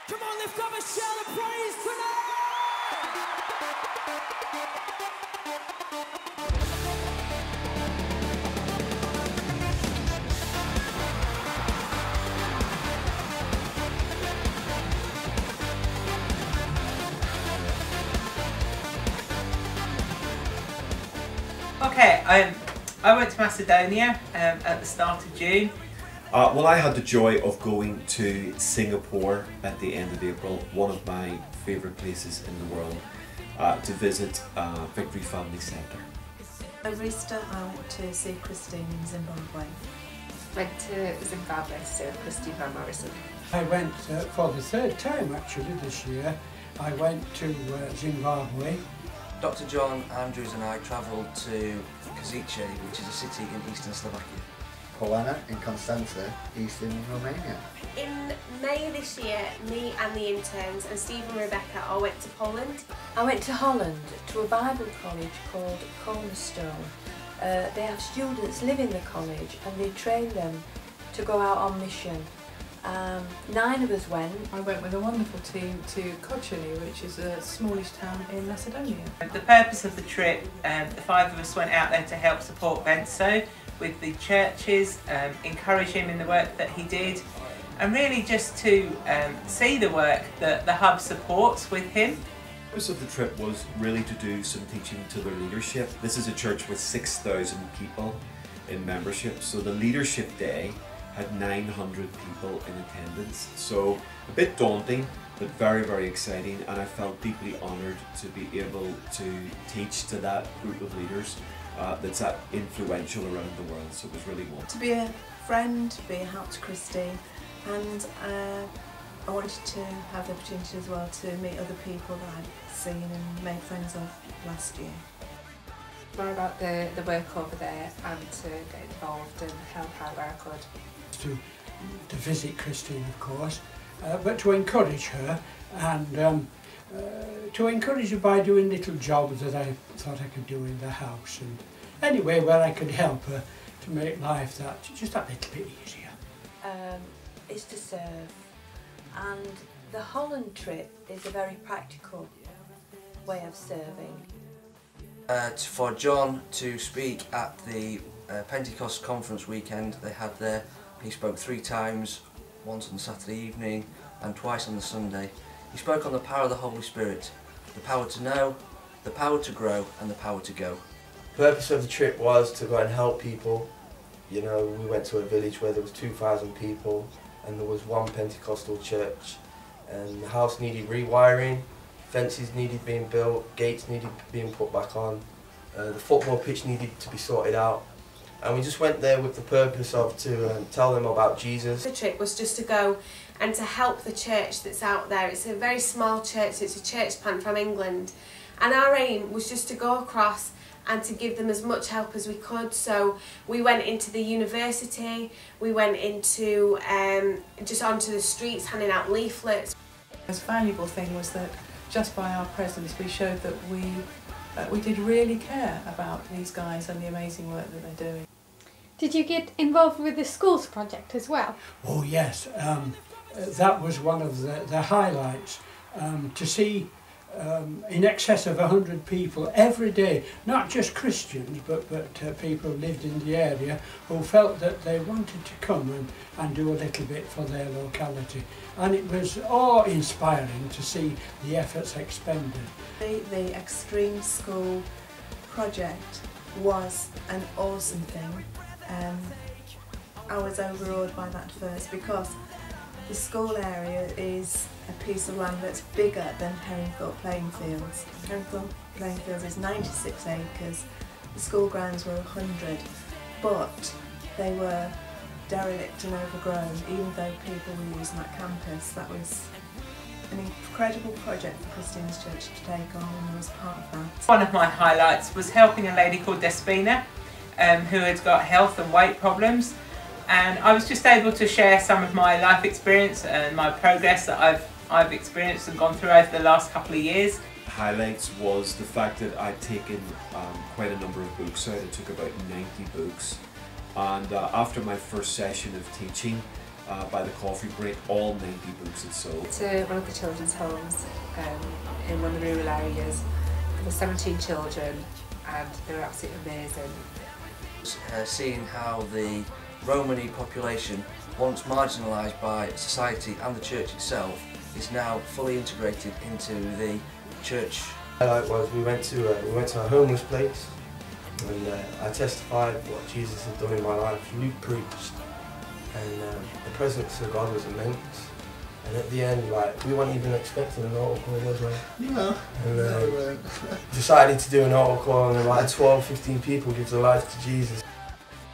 Come on, lift up a shout of praise tonight! Okay, I went to Macedonia at the start of June. Well, I had the joy of going to Singapore at the end of April, one of my favourite places in the world, to visit Victory Family Centre. Over Easter I went to see Christine in Zimbabwe. Went to Zimbabwe to see Christine Van Morrison. I went for the third time actually this year. I went to Zimbabwe. Dr. John Andrews and I travelled to Košice, which is a city in eastern Slovakia. Poana in Constanța, eastern Romania. In May this year, me and the interns and Steve and Rebecca all went to Poland. I went to Holland to a Bible college called Cornerstone. They have students live in the college and they train them to go out on mission. 9 of us went. I went with a wonderful team to Kočani, which is a smallish town in Macedonia. The purpose of the trip, the 5 of us went out there to help support Benso with the churches, encourage him in the work that he did, and really just to see the work that the Hub supports with him. The purpose of the trip was really to do some teaching to their leadership. This is a church with 6,000 people in membership, so the leadership day had 900 people in attendance. So a bit daunting, but very, very exciting, and I felt deeply honoured to be able to teach to that group of leaders that's that influential around the world, so it was really wonderful. To be a friend, be a help to Christine, and I wanted to have the opportunity as well to meet other people that I'd seen and made friends of last year. More about the work over there and to get involved and help out where I could. To visit Christine, of course, but to encourage her and to encourage her by doing little jobs that I thought I could do in the house and anyway where I could help her to make life just that little bit easier. Is to serve, and the Holland trip is a very practical way of serving. For John to speak at the Pentecost conference weekend they had there, he spoke 3 times, once on Saturday evening and twice on the Sunday. He spoke on the power of the Holy Spirit, the power to know, the power to grow and the power to go. The purpose of the trip was to go and help people. You know, we went to a village where there was 2,000 people and there was one Pentecostal church, and the house needed rewiring, fences needed being built, gates needed being put back on, the football pitch needed to be sorted out. And we just went there with the purpose of to tell them about Jesus. The trip was just to go and to help the church that's out there. It's a very small church, it's a church plant from England, and our aim was just to go across and to give them as much help as we could. So we went into the university, we went into just onto the streets handing out leaflets. The most valuable thing was that just by our presence we showed that we did really care about these guys and the amazing work that they're doing. Did you get involved with the schools project as well? Oh yes, that was one of the highlights, to see in excess of 100 people every day, not just Christians but people who lived in the area who felt that they wanted to come and do a little bit for their locality, and it was awe-inspiring to see the efforts expended. The Extreme School project was an awesome thing. I was overawed by that first because the school area is a piece of land that's bigger than Herringthorpe Playing Fields. Herringthorpe Playing Fields is 96 acres, the school grounds were 100, but they were derelict and overgrown even though people were using that campus. That was an incredible project for Christine's Church to take on, and I was part of that. One of my highlights was helping a lady called Despina who had got health and weight problems, and I was just able to share some of my life experience and my progress that I've experienced and gone through over the last couple of years. Highlights was the fact that I'd taken quite a number of books out. I took about 90 books, and after my first session of teaching by the coffee break. All 90 books had sold. To one of the children's homes in one of the rural areas. There were 17 children and they were absolutely amazing. Seeing how the Romani population, once marginalised by society and the church itself, is now fully integrated into the church. The highlight was we went to a homeless place, and I testified what Jesus had done in my life. Luke preached, and the presence of God was immense. And at the end, like, we weren't even expecting an altar call, was we? No. And decided to do an altar call, and like 12-15 people give their lives to Jesus.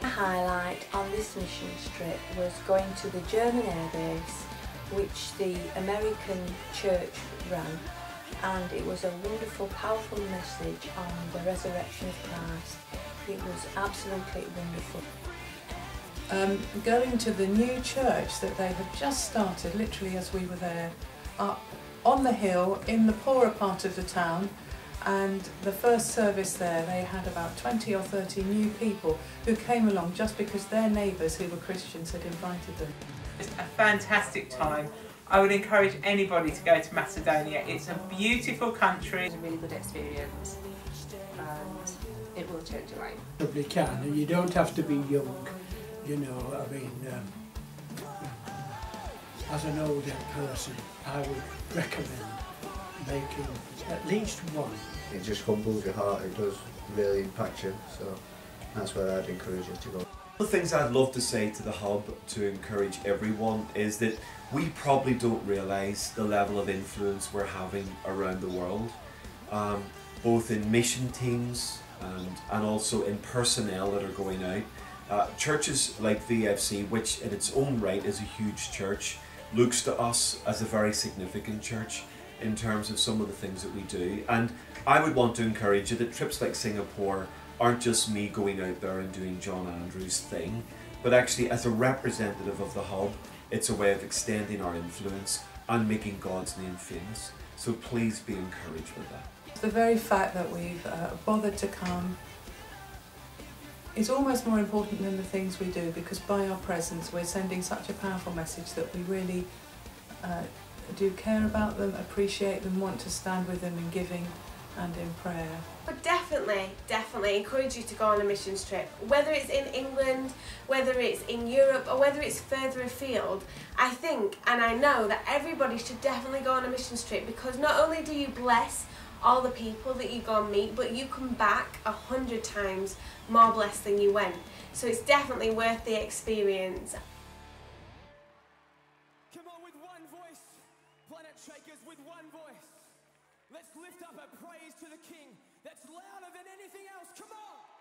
A highlight on this mission trip was going to the German air base, which the American church ran, and it was a wonderful, powerful message on the resurrection of Christ. It was absolutely wonderful. Going to the new church that they had just started, literally as we were there, up on the hill in the poorer part of the town, and the first service there they had about 20 or 30 new people who came along just because their neighbours who were Christians had invited them. It's a fantastic time. I would encourage anybody to go to Macedonia. It's a beautiful country. It was a really good experience and it will change your life. Probably can, and you don't have to be young, you know. I mean, as an older person, I would recommend making at least one. It just humbles your heart, it does really impact you, so that's where I'd encourage you to go. One of the things I'd love to say to the Hub to encourage everyone is that we probably don't realise the level of influence we're having around the world, both in mission teams and also in personnel that are going out. Churches like VFC, which in its own right is a huge church, looks to us as a very significant church in terms of some of the things that we do. And I would want to encourage you that trips like Singapore aren't just me going out there and doing John Andrews' thing, but actually as a representative of the Hub, it's a way of extending our influence and making God's name famous. So please be encouraged with that. The very fact that we've bothered to come is almost more important than the things we do, because by our presence we're sending such a powerful message that we really do care about them, appreciate them, want to stand with them in giving and in prayer. But definitely encourage you to go on a missions trip. Whether it's in England, whether it's in Europe, or whether it's further afield, I think and I know that everybody should definitely go on a missions trip, because not only do you bless all the people that you go and meet, but you come back 100 times more blessed than you went. So it's definitely worth the experience. Come on, with one voice, Planet Shakers, with one voice. Let's lift up a praise to the King that's louder than anything else. Come on!